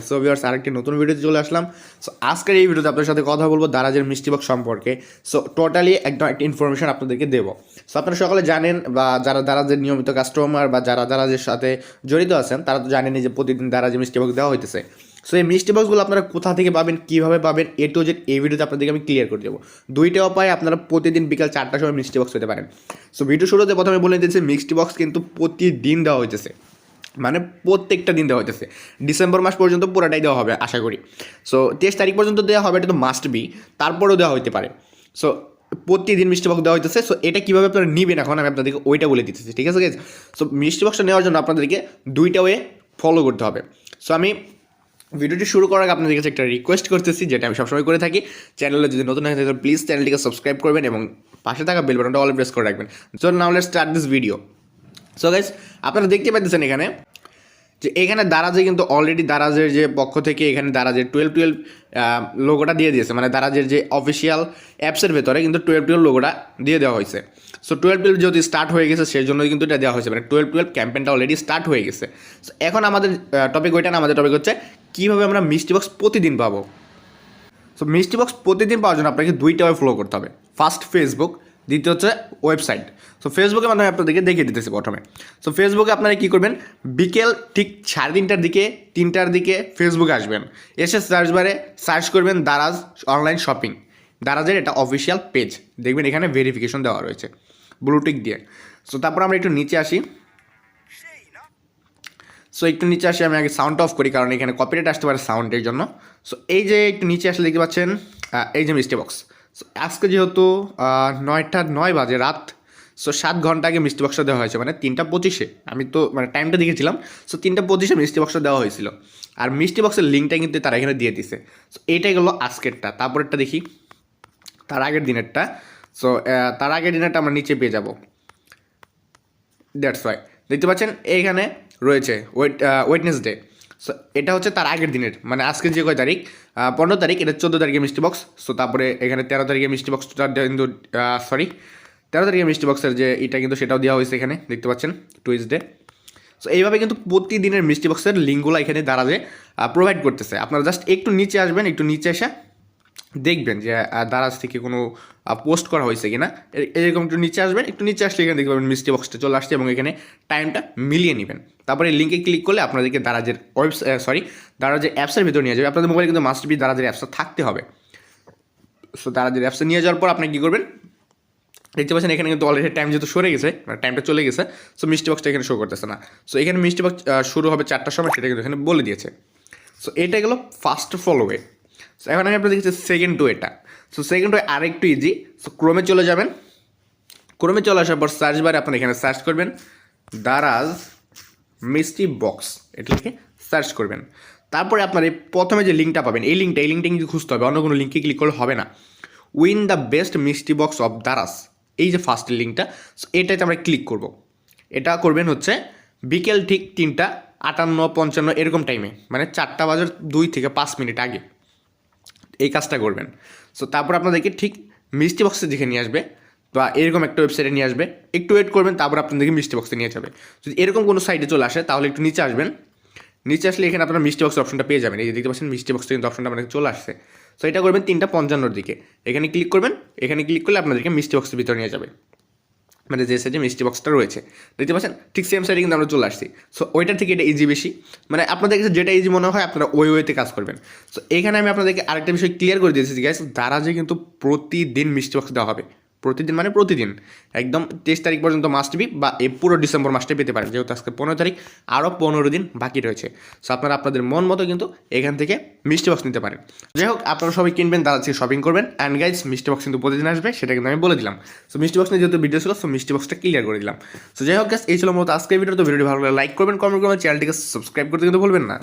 So viewers আরেকটি নতুন ভিডিওতে চলে আসলাম। সো আজকের এই ভিডিওতে আপনাদের সাথে কথা বলবো দারাজের মিষ্টি বক্স সম্পর্কে। সো টোটালি একদম একটা ইনফরমেশন আপনাদেরকে দেবো। সো আপনারা সকলে জানেন বা যারা দারাজের নিয়মিত কাস্টমার বা যারা দারাজের সাথে জড়িত আছেন তারা তো জানেনই যে প্রতিদিন দারাজের মিষ্টি বক্স দেওয়া হইতেছে। সো এই মিষ্টি বক্সগুলো আপনারা কোথা থেকে পাবেন, কীভাবে পাবেন, এ টু জেড এই ভিডিওতে আপনাদেরকে আমি ক্লিয়ার করে দেবো। দুইটা উপায়ে আপনারা প্রতিদিন বিকাল 4টার সময় মিষ্টি বক্স পেতে পারেন। সো ভিডিও শুরুতে প্রথমে বলে দিতেছি মিষ্টি বক্স কিন্তু প্রতিদিন দেওয়া হইতেছে, মানে প্রত্যেকটা দিন দেওয়া হইতেছে। ডিসেম্বর মাস পর্যন্ত পুরোটাই দেওয়া হবে আশা করি। সো 23 তারিখ পর্যন্ত দেওয়া হবে, এটা তো মাস্ট বি, তারপরেও দেওয়া হতে পারে। সো প্রতিদিন মিষ্টি বক্স দেওয়া হইতেছে। সো এটা কীভাবে আপনারা নেবেন এখন আমি আপনাদেরকে ওইটা বলে দিতেছি, ঠিক আছে গাইস? সো মিষ্টি বক্সটা নেওয়ার জন্য আপনাদেরকে দুইটা ওয়ে ফলো করতে হবে। সো আমি ভিডিওটি শুরু করার আগে আপনাদের কাছে একটা রিকোয়েস্ট করতেছি, যেটা আমি সবসময় করে থাকি। চ্যানেলে যদি নতুন হয়ে থাকে প্লিজ চ্যানেলটিকে সাবস্ক্রাইব করবেন এবং পাশে থাকা বেল বাটনটা অল প্রেস করে রাখবেন। So now let's start this video. So guys আপনারা দেখতে পাচ্ছেন এখানে যে এখানে দারাজে কিন্তু অলরেডি দারাজের যে পক্ষ থেকে এখানে দারাজের 12 লোগোটা দিয়ে দিয়েছে, মানে দারাজের যে অফিসিয়াল অ্যাপসের ভেতরে কিন্তু 12 লোগোটা দিয়ে দেওয়া হয়েছে। সো 12 যেহেতু স্টার্ট হয়ে গেছে সেই জন্যই কিন্তু এটা দেওয়া হয়েছে, মানে 12 ক্যাম্পেইনটা অলরেডি স্টার্ট হয়ে গেছে। সো এখন আমাদের টপিক ওইটা না, আমাদের টপিক হচ্ছে কীভাবে আমরা মিষ্টি বক্স প্রতিদিন পাবো। সো মিষ্টি বক্স প্রতিদিন পাওয়ার জন্য আপনাকে দুইটা ওয়ে ফলো করতে হবে। ফার্স্ট ফেসবুক, দ্বিতীয় হচ্ছে ওয়েবসাইট। সো ফেসবুকের মাধ্যমে আপনাদেরকে দেখিয়ে দিতেছি প্রথমে। সো ফেসবুকে আপনারা কী করবেন, বিকেল ঠিক 3:30টার দিকে 3টার দিকে ফেসবুকে আসবেন, এসে সার্চ বারে সার্চ করবেন দারাজ অনলাইন শপিং। দারাজের এটা অফিসিয়াল পেজ, দেখবেন এখানে ভেরিফিকেশন দেওয়া রয়েছে ব্লুটিক দিয়ে। সো তারপর আমরা একটু নিচে আসি। সো একটু নিচে আসি, আমি আগে সাউন্ড অফ করি কারণ এখানে কপিরাইট আসতে পারে সাউন্ডের জন্য। সো এই যে একটু নিচে আসলে দেখতে পাচ্ছেন এই যে মিষ্টি বক্স। সো আজকে যেহেতু 9টা 9 বাজে রাত, সো 7 ঘন্টা আগে মিষ্টি বক্সটা দেওয়া হয়েছে, মানে 3টা 25-এ আমি তো মানে টাইমটা দেখেছিলাম। সো 3টা 25-এ মিষ্টি বক্সটা দেওয়া হয়েছিল, আর মিষ্টি বক্সের লিঙ্কটা কিন্তু তারা এখানে দিয়ে দিছে। সো এইটাই গেলো আজকেরটা। তারপরেরটা দেখি তার আগের দিনেরটা। সো তার আগের দিনেরটা আমরা নিচে পেয়ে যাব। দ্যাটস ওয়াই দেখতে পাচ্ছেন এইখানে রয়েছে ওয়েডনেসডে। সো এটা হচ্ছে তার আগের দিনের, মানে আজকে যে কয় তারিখ, 15 তারিখ, এটা 14 তারিখে মিষ্টি বক্স। সো তারপরে এখানে 13 তারিখে মিষ্টি বক্সটা কিন্তু 13 তারিখে মিষ্টি বক্সের যে এটা কিন্তু সেটাও দেওয়া হয়েছে এখানে দেখতে পাচ্ছেন, টুইসডে। সো এইভাবে কিন্তু প্রতিদিনের মিষ্টি বক্সের লিঙ্কগুলো এখানে দারাজে প্রোভাইড করতেছে। আপনারা জাস্ট একটু নিচে আসবেন, একটু নিচে এসে দেখবেন যে দারাজ থেকে কোনো পোস্ট করা হয়েছে কিনা, এরকম একটু নিচে আসবেন। একটু নিচে আসলে এখানে দেখতে পাবেন মিষ্টি বক্সটা চলে আসছে এবং এখানে টাইমটা মিলিয়ে নেবেন। তারপরে লিঙ্কে ক্লিক করলে আপনাদেরকে দারাজের দারাজের অ্যাপসের ভিতরে নিয়ে যাবে। আপনাদের মোবাইলে কিন্তু মাস্ট বি দারাজের অ্যাপসটা থাকতে হবে। সো দারাজের অ্যাপসে নিয়ে যাওয়ার পর আপনি কী করবেন, দেখতে পাচ্ছেন এখানে কিন্তু অলরেডি টাইম যেহেতু সরে গেছে, মানে টাইমটা চলে গেছে। সো মিষ্টি বক্সটা এখানে শো করতেছে না। সো এখানে মিষ্টি বক্স শুরু হবে 4টার সময়, সেটা কিন্তু এখানে বলে দিয়েছে। সো এটা গেলো ফার্স্ট ফলোওয়ে। সো এখন আমি আপনাদের দেখেছি সেকেন্ড ওয়েটা। সো সেকেন্ড ওয়ে আরেকটু ইজি। সো ক্রোমে চলে যাবেন। ক্রোমে চলে আসার পর সার্চ বারে আপনি এখানে সার্চ করবেন দারাজ মিষ্টি বক্স, এটা লিখে সার্চ করবেন। তারপরে আপনার এই প্রথমে যে লিঙ্কটা পাবেন, এই লিঙ্কটা কিন্তু খুঁজতে হবে, অন্য কোনো লিঙ্কে ক্লিক করলে হবে না। উইন দ্য বেস্ট মিষ্টি বক্স অফ দারাজ, এই যে ফার্স্ট লিঙ্কটা, সো এটাতে আমরা ক্লিক করব। এটা করবেন হচ্ছে বিকেল ঠিক 3:58-55 এরকম টাইমে, মানে 4টা বাজার 2 থেকে 5 মিনিট আগে এই কাজটা করবেন। সো তারপর আপনাদেরকে ঠিক মিষ্টি বক্সে দেখে নিয়ে আসবে বা এরকম একটা ওয়েবসাইটে নিয়ে আসবে। একটু ওয়েট করবেন, তারপর আপনাদেরকে মিষ্টি বক্সে নিয়ে যাবে। যদি এরকম কোনো সাইটে চলে আসে তাহলে একটু নিচে আসবেন। নিচে আসলে এখানে আপনারা মিষ্টি বক্সের অপশনটা পেয়ে যাবেন। এই যে দেখতে পাচ্ছেন মিষ্টি বক্সটা কিন্তু অপশনটা আপনাদের চলে আসছে। সো এটা করবেন 3:55-র দিকে, এখানে ক্লিক করবেন। এখানে ক্লিক করলে আপনাদেরকে মিষ্টি বক্সের ভিতরে নিয়ে যাবে, মানে যে সাইডে মিষ্টি বক্সটা রয়েছে দেখতে পাচ্ছেন ঠিক সেম সাইডে কিন্তু আমরা চলে আসছি। সো ওইটার থেকে এটা ইজি বেশি, মানে আপনাদের কাছে যেটা ইজি মনে হয় আপনারা ওই ওয়েতে কাজ করবেন। সো এখানে আমি আপনাদেরকে আরেকটা বিষয় ক্লিয়ার করে দিয়েছি গাইস, দারাজে কিন্তু প্রতিদিন মিষ্টি বক্স দেওয়া হবে। প্রতিদিন মানে প্রতিদিন একদম 23 তারিখ পর্যন্ত মাস্ট বি, বা এই পুরো ডিসেম্বর মাসটাই পেতে পারেন, যেহেতু আজকে 15 তারিখ, আরও 15 দিন বাকি রয়েছে। সো আপনারা আপনাদের মন মতো কিন্তু এখান থেকে মিষ্টি বক্স নিতে পারেন। যাই হোক আপনারা সবাই কিনবেন, দারাজ থেকে শপিং করবেন। অ্যান্ড গাইজ মিষ্টি বক্স কিন্তু প্রতিদিন আসবে, সেটা কিন্তু আমি বলে দিলাম। সো মিষ্টি বক্স নিয়ে যেহেতু ভিডিও ছিল, সো মিষ্টি বক্সটা ক্লিয়ার করে দিলাম। সো যাই হোক গাইজ এই ছিল মতো আজকের ভিডিও। তো ভিডিওটি ভালো লাগলে লাইক করবেন, কমেন্ট করবেন, চ্যানেলটিকে সাবস্ক্রাইব করতে কিন্তু ভুলবেন না।